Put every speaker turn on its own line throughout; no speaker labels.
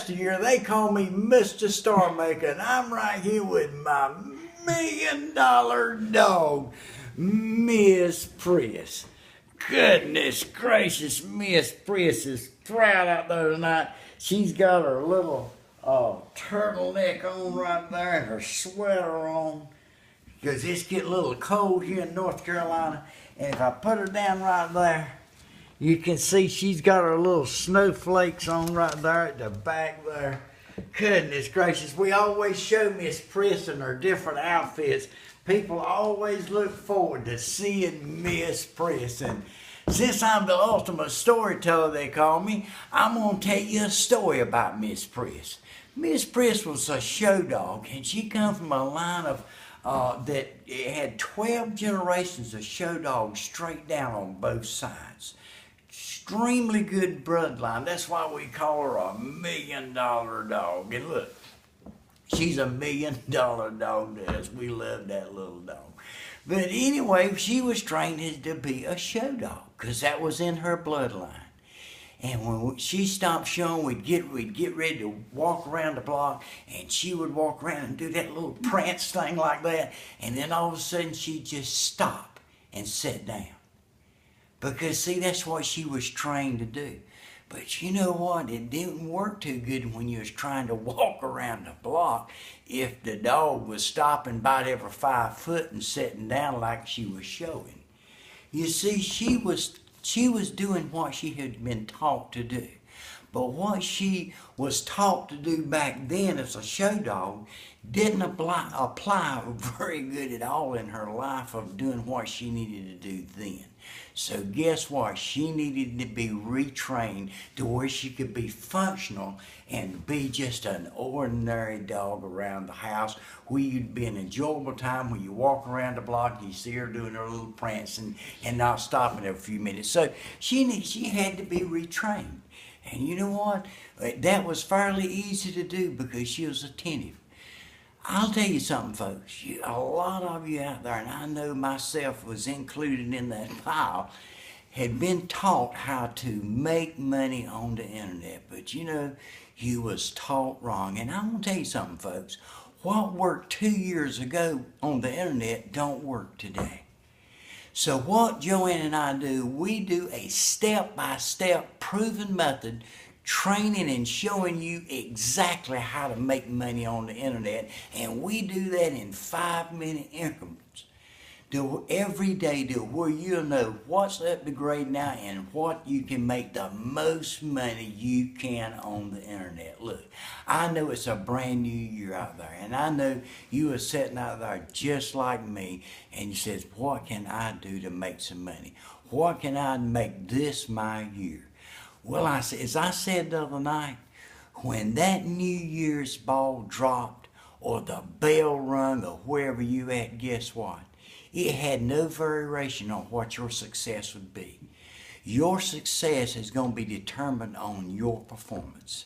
rest of the year, they call me Mr. Star Maker, and I'm right here with my $1 million dog, Miss Priss. Goodness gracious, Miss Priss is proud out there tonight. She's got her little turtleneck on right there and her sweater on, because it's getting a little cold here in North Carolina. And if I put her down right there, you can see she's got her little snowflakes on right there at the back there. Goodness gracious, we always show Miss Priss in her different outfits. People always look forward to seeing Miss Priss. And since I'm the ultimate storyteller, they call me, I'm going to tell you a story about Miss Priss. Miss Priss was a show dog, and she come from a line of that had 12 generations of show dogs straight down on both sides. Extremely good bloodline. That's why we call her a $1 million dog. And look, she's a $1 million dog to us. We love that little dog. But anyway, she was trained to be a show dog because that was in her bloodline. And when she stopped showing, we'd get ready to walk around the block, and she would walk around and do that little prance thing like that. And then all of a sudden, she'd just stop and sit down. Because, see, that's what she was trained to do. But you know what? It didn't work too good when you was trying to walk around the block if the dog was stopping about every 5 foot and sitting down like she was showing. You see, she was doing what she had been taught to do. But what she was taught to do back then as a show dog didn't apply very good at all in her life of doing what she needed to do then. So guess what? She needed to be retrained to where she could be functional and be just an ordinary dog around the house where you'd be an enjoyable time when you walk around the block and you see her doing her little prance and not stopping every few minutes. So she had to be retrained. And you know what? That was fairly easy to do because she was attentive. I'll tell you something, folks. A lot of you out there, and I know myself was included in that pile, had been taught how to make money on the internet. But you know, you was taught wrong. And I'm going to tell you something, folks. What worked 2 years ago on the internet don't work today. So what Joanne and I do, we do a step-by-step proven method, training and showing you exactly how to make money on the internet. And we do that in 5-minute increments every day to where you'll know what's up to grade now and what you can make the most money you can on the internet. Look, I know it's a brand new year out there, and I know you are sitting out there just like me, and you says, what can I do to make some money? What can I make this my year? Well, as I said the other night, when that New Year's ball dropped or the bell rung or wherever you at, guess what? It had no variation on what your success would be. Your success is going to be determined on your performance.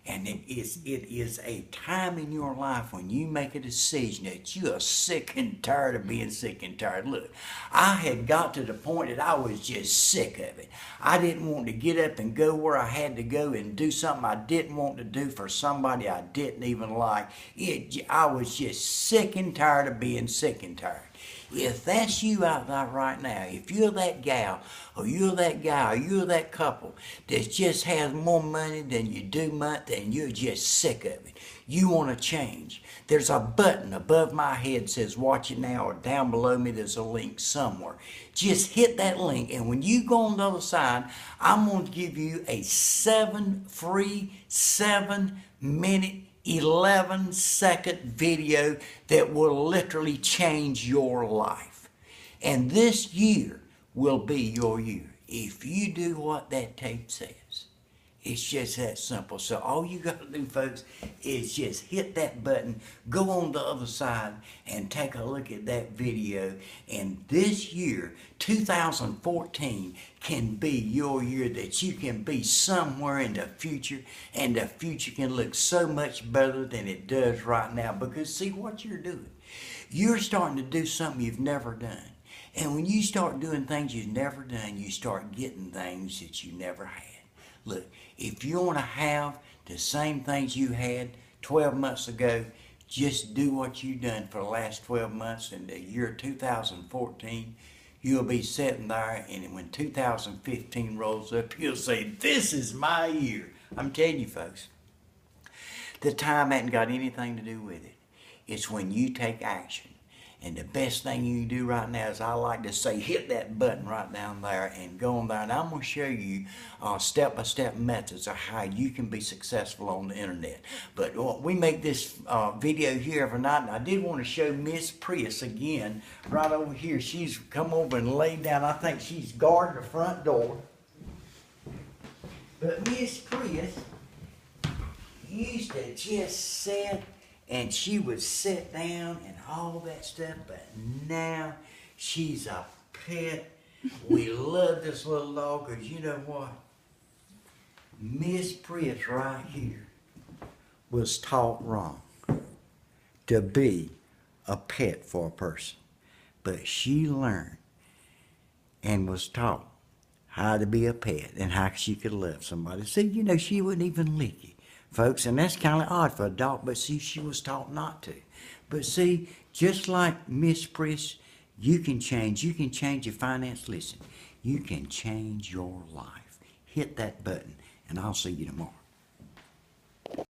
And it is a time in your life when you make a decision that you are sick and tired of being sick and tired. Look, I had got to the point that I was just sick of it. I didn't want to get up and go where I had to go and do something I didn't want to do for somebody I didn't even like. I was just sick and tired of being sick and tired. If that's you out there right now, if you're that gal, or you're that guy, or you're that couple that just has more money than you do month and you're just sick of it, you want to change, there's a button above my head that says watch it now, or down below me there's a link somewhere. Just hit that link, and when you go on the other side, I'm going to give you a free 7-minute 11-second video that will literally change your life. And this year will be your year if you do what that tape says. It's just that simple. So all you got to do, folks, is just hit that button, go on the other side, and take a look at that video. And this year, 2014, can be your year that you can be somewhere in the future, and the future can look so much better than it does right now. Because see what you're doing. You're starting to do something you've never done. And when you start doing things you've never done, you start getting things that you never had. Look, if you want to have the same things you had 12 months ago. Just do what you've done for the last 12 months. In the year 2014, you'll be sitting there, and when 2015 rolls up, you'll say, this is my year. I'm telling you, folks, the time hasn't got anything to do with it. It's when you take action. And the best thing you can do right now is, I like to say, hit that button right down there and go on there. And I'm going to show you step-by-step methods of how you can be successful on the internet. But we make this video here every night, and I did want to show Miss Prius again right over here. She's come over and laid down. I think she's guarding the front door. But Miss Prius used to just sit, and she would sit down and all that stuff, but now she's a pet. We love this little dog, because you know what? Miss Prius right here was taught wrong to be a pet for a person. But she learned and was taught how to be a pet and how she could love somebody. See, you know, she wouldn't even lick you, folks, and that's kind of odd for a dog, but see, she was taught not to. But see, just like Miss Priss, you can change your finance. Listen, you can change your life. Hit that button, and I'll see you tomorrow.